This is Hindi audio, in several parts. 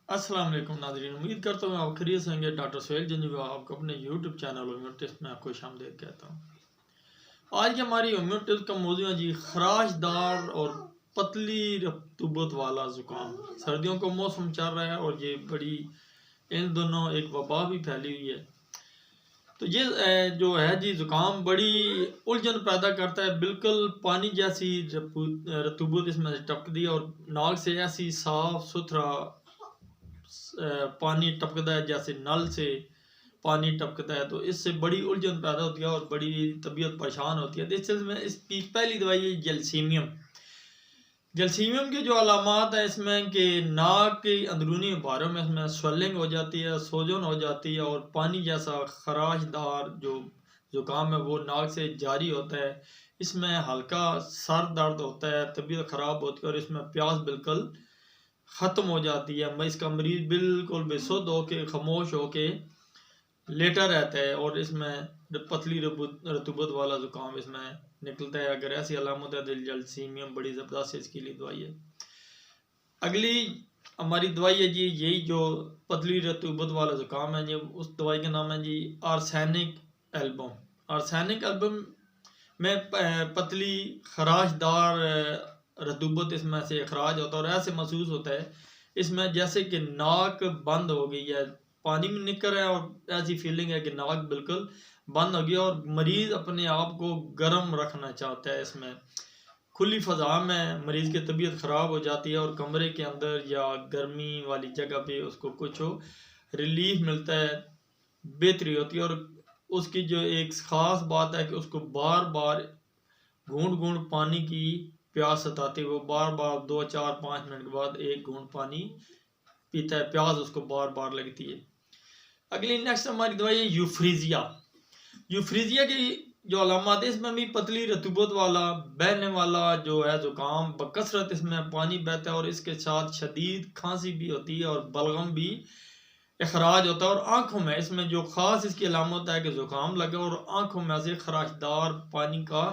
अस्सलाम वालेकुम नाज़रीन, उम्मीद करता हूँ आप खैरियत से होंगे। डॉक्टर सोहेल जंजीबा आपको अपने यूट्यूब चैनल होम्यो टिप्स में खुशामदीद कहता हूँ। आज की हमारी होम्यो टिप्स का मौजूद है जी खराशदार और पतली रतूबत वाला ज़ुकाम। सर्दियों का मौसम चल रहा है और ये बड़ी इन दोनों एक वबा भी फैली हुई है। तो ये जो है जी ज़ुकाम बड़ी उलझन पैदा करता है। बिल्कुल पानी जैसी रतूबत इसमें टपकती है और नाक से ऐसी साफ सुथरा पानी टपकता है जैसे नल से पानी टपकता है। तो इससे बड़ी उलझन पैदा होती है और बड़ी तबीयत परेशान होती है। तो इस सिलसिले में इसकी पहली दवाई है जलसीमियम। जलसीमियम की जो अलामात है इसमें कि नाक के अंदरूनी भारों में इसमें स्वेलिंग हो जाती है, सोजन हो जाती है और पानी जैसा खराशदार जो ज़ुकाम है वो नाक से जारी होता है। इसमें हल्का सर दर्द होता है, तबीयत ख़राब होती है और इसमें प्यास बिल्कुल ख़त्म हो जाती है। इसका मरीज़ बिल्कुल बेसुध होके खामोश होके लेटा रहता है और इसमें पतली रतूबत वाला ज़ुकाम इसमें निकलता है। अगर ऐसी अलामत है तो जलसीमियम बड़ी ज़बरदस्त इसके लिए दवाई है। अगली हमारी दवाई है जी यही जो पतली रतूबत वाला ज़ुकाम है जी, उस दवाई का नाम है जी आर्सेनिक एल्बम। आर्सेनिक एल्बम में पतली खराशदार रतूबत इसमें से अखराज होता है और ऐसे महसूस होता है इसमें जैसे कि नाक बंद हो गई है, पानी में निकल रहा है और ऐसी फीलिंग है कि नाक बिल्कुल बंद हो गई और मरीज अपने आप को गर्म रखना चाहता है। इसमें खुली फजा में मरीज की तबीयत ख़राब हो जाती है और कमरे के अंदर या गर्मी वाली जगह पे उसको कुछ हो रिलीफ मिलता है, बेहतरी होती है। और उसकी जो एक ख़ास बात है कि उसको बार बार घूंट घूंट पानी की प्यास सताती है। वो बार बार 2 4 5 मिनट के बाद एक घूंट पानी पीता है, प्यास उसको बार बार लगती है। अगली नेक्स्ट हमारी दवाई है यूफ्रीजिया। यूफ्रीजिया की जो अलामत है इसमें भी पतली रतूबत वाला बहने वाला जो है ज़ुकाम बकसरत इसमें पानी बहता है और इसके साथ शदीद खांसी भी होती है और बलगम भी अखराज होता है। और आंखों में इसमें जो ख़ास इसकी अलामत है कि ज़ुकाम लगे और आंखों में से खराशदार पानी का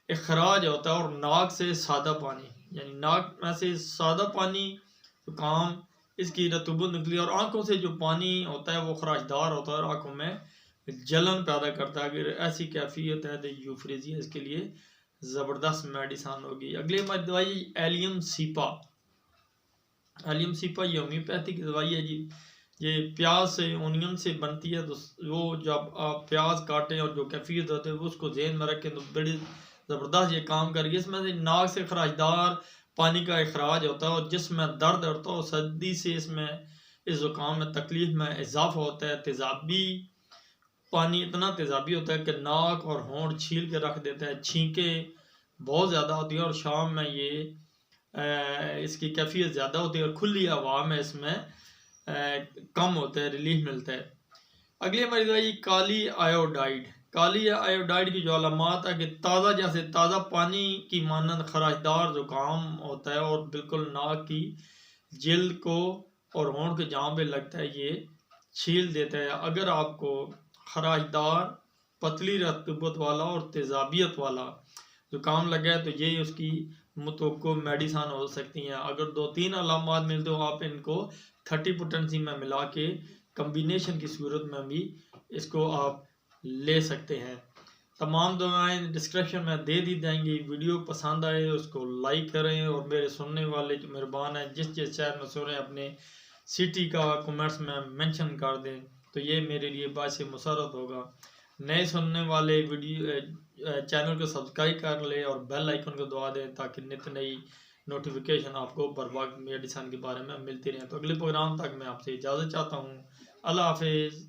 अखराज होता है और नाक से सादा पानी, यानी नाक में से सादा पानी ज़ुकाम इसकी रतूबत निकली और आंखों से जो पानी होता है वो खराशदार होता है और आंखों में जलन पैदा करता है। अगर ऐसी कैफियत है तो यूफ्रीजिया इसके लिए ज़बरदस्त मेडिसन होगी। अगली हमारी दवाई एलियम सीपा। एलियम सीपा ये होम्योपैथी की दवाई है जी। ये प्याज से ओनियन से बनती है। तो वो जब आप प्याज काटें और जो कैफियत होते हैं वो उसको जहन में रखें तो बड़ी ज़बरदस्त ये काम करेगी। इसमें से नाक से खराशदार पानी का अखराज होता है और जिसमें दर्द होता है और सर्दी से इसमें इस ज़ुकाम में तकलीफ में इजाफा होता है। तेज़ाबी पानी इतना तेज़ाबी होता है कि नाक और होंठ छील के रख देता है, छींकें बहुत ज़्यादा होती है और शाम में ये इसकी कैफियत ज़्यादा होती है और खुली हवा में इसमें कम होता है, रिलीफ मिलता है। अगली हमारी दवाई काली आयोडाइड। काली आयोडाइड की जो अलामत है कि ताज़ा जैसे ताज़ा पानी की मानंद खराशदार ज़ुकाम होता है और बिल्कुल नाक की जिल्द को और होंठ के जहाँ पे लगता है ये छील देता है। अगर आपको खराशदार पतली रतूबत वाला और तेज़ाबियत वाला ज़ुकाम लगा है तो ये उसकी मुतवक्को मेडिसन हो सकती हैं। अगर 2 3 अलामत मिलते हो आप इनको 30 पोटेंसी में मिला के कम्बिनेशन की सूरत में भी इसको आप ले सकते हैं। तमाम दवाएं डिस्क्रिप्शन में दे दी जाएंगी। वीडियो पसंद आए उसको लाइक करें और मेरे सुनने वाले जो मेहरबान हैं जिस जिस शहर में सुन रहे हैं अपने सिटी का कमेंट्स में मेंशन कर दें तो ये मेरे लिए बायसे मुसरत होगा। नए सुनने वाले वीडियो चैनल को सब्सक्राइब कर ले और बेल आइकन को दबा दें ताकि नित्य नई नोटिफिकेशन आपको बर वक्त मेडिसन के बारे में मिलती रहे। तो अगले प्रोग्राम तक मैं आपसे इजाज़त चाहता हूँ। अल्लाह हाफिज़।